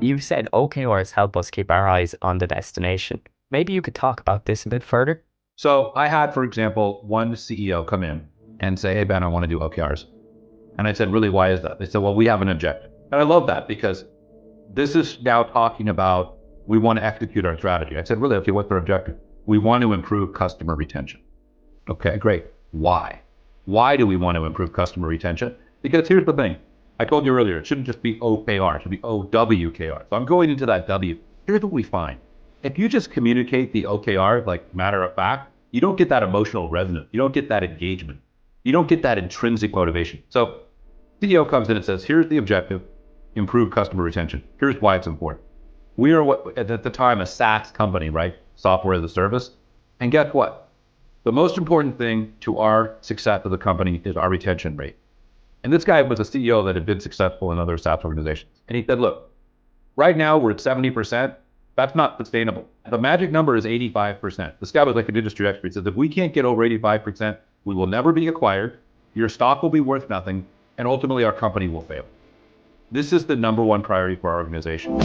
You said OKRs help us keep our eyes on the destination. Maybe you could talk about this a bit further? So I had, for example, one CEO come in and say, "Hey, Ben, I want to do OKRs." And I said, "Really, why is that?" They said, "Well, we have an objective." And I love that because this is now talking about we want to execute our strategy. I said, "Really, okay, what's our objective?" "We want to improve customer retention." Okay, great. Why? Why do we want to improve customer retention? Because here's the thing. I told you earlier, it shouldn't just be OKR, it should be OWKR. So I'm going into that W. Here's what we find. If you just communicate the OKR like matter of fact, you don't get that emotional resonance. You don't get that engagement. You don't get that intrinsic motivation. So CEO comes in and says, here's the objective, improve customer retention. Here's why it's important. We are what at the time a SaaS company, right? Software as a service. And guess what? The most important thing to our success of the company is our retention rate. And this guy was a CEO that had been successful in other SaaS organizations. And he said, look, right now we're at 70%. That's not sustainable. The magic number is 85%. This guy was like an industry expert. He says, if we can't get over 85%, we will never be acquired. Your stock will be worth nothing. And ultimately our company will fail. This is the number one priority for our organization.